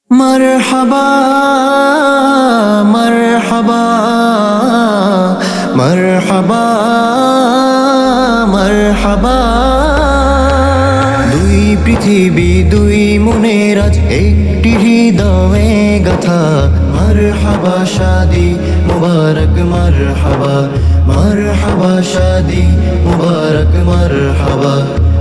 মারহাবা মারহাবা মারহাবা মারহাবা। দুই পৃথিবী দুই মনের আজ একটি হৃদয়ে গাথা। মারহাবা শাদি মুবারক মারহাবা মারহাবা শাদি মুবারক মারহাবা।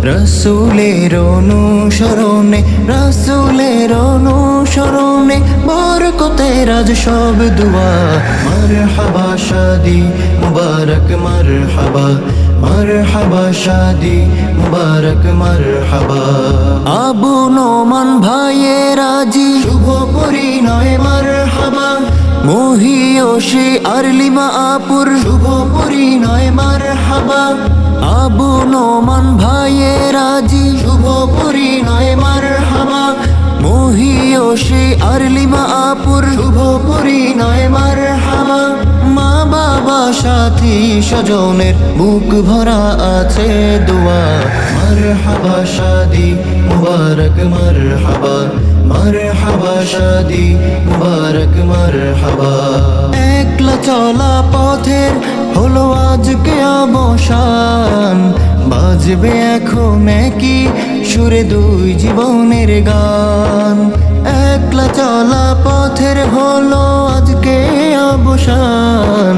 রসুলের অনুসরণে রসুলের অনুসরণে বরকতের আজ সব দুয়া। মারহাবা শাদি মুবারক মারহাবা মারহাবা শাদি মুবারক মারহাবা। আবু নোমান ভাইয়ের আজি শুভ পরিণয় মারহাবা। মহিয়সী আরলিমা আপুর শুভ পরিণয় মারহাবা। আবু নোমান ভাইয়ের আজি শুভ পরিণয় মারহাবা। মহিয়সী আরলিমা আপুর শুভ পরিণয় মারহাবা। মা বাবা সাথী স্বজনের বুক ভরা আছে দোয়া। মারহাবা শাদি মুবারক মারহাবা মারহাবা শাদি মুবারক মারহাবা। একলা চলা পথের হলো আজকে অবসান। বাজবে এখন কি সুরে দুই জীবনের গান। একলা চলা পথের হলো আজকে অবসান।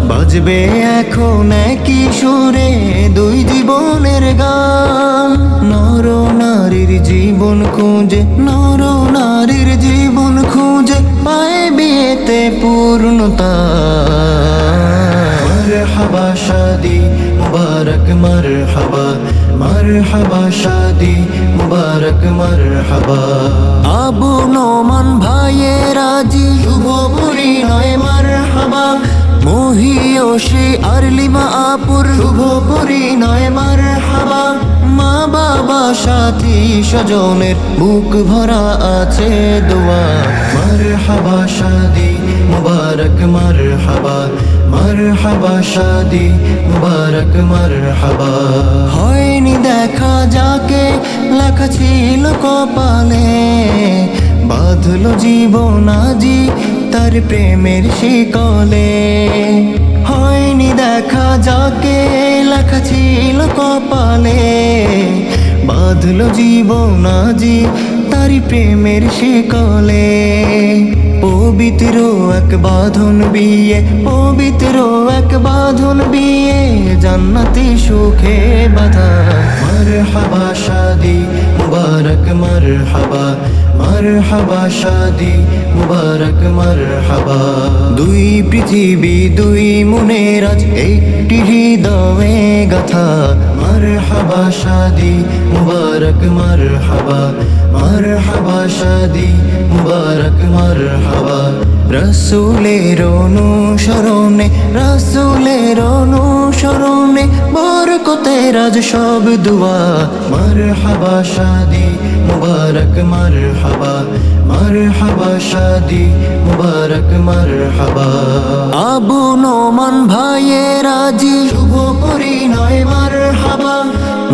বাজবে এখন কি সুরে দুই জীবনের গান। নর নারীর জীবন খুঁজে নর নারীর জীবন খুঁজে পায় বিয়েতে পূর্ণতা। মারহাবা শাদি মুবারক মারহাবা মারহাবা শাদি মুবারক মারহাবা। আবু নোমান ভাইয়ের আজি শুভ পরিণয় মারহাবা। মহিয়সী আরলিমা আপুর শুভ পরিণয় মারহাবা। মা বাবা সাথী স্বজনের বুক ভরা আছে দোয়া। মারহাবা শাদি মুবারক মারহাবা মারহাবা শাদি মুবারক মারহাবা। হয়নি দেখা যাকে লেখা ছিল কপালে। বাঁধলো জীবন আজি তার প্রেমের শিকলে। হয়নি দেখা যাকে লেখা ছিল কপালে। বাঁধলো জীবন আজি তার প্রেমের শিকলে। পবিত্র এক বাঁধন বিয়ে পবিত্র এক বাঁধন বিয়ে জান্নাতি সুখে বাঁধা। মারহাবা শাদি মুবারক মারহাবা মারহাবা শাদি মুবারক মারহাবা। দুই পৃথিবী দুই মনের আজ একটি হৃদয়ে গাথা। মারহাবা শাদি মুবারক মারহাবা মারহাবা শাদি মুবারক মারহাবা। রসুলের অনুসরণে রসুলের অনুসরণে বরকতের আজ সব দুয়া। মারহাবা শাদি মুবারক মারহাবা মারহাবা শাদি মুবারক মারহাবা। আবু নোমান ভাইয়ের আজি শুভ পরিণয় মারহাবা।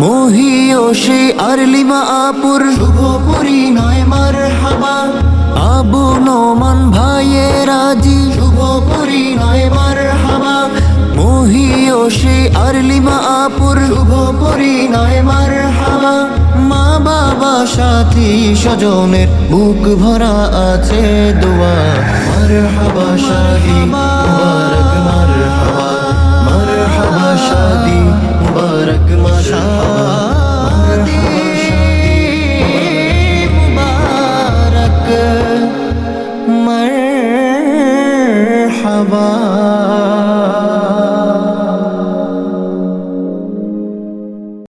মহিয়সী আরলিমা আপুর শুভ পরিণয় মারহাবা। আবু নোমান ভাইয়ের আজি শুভ পরিণয় মারহাবা। মহিয়সী আরলিমা আপুর শুভ পরিণয় মারহাবা। মা বাবা সাথী স্বজনের বুক ভরা আছে দোয়া। মারহাবা শাদি মুবারক মারহাবা মারহাবা শাদি মুবারক মারহাবা মারহাবা।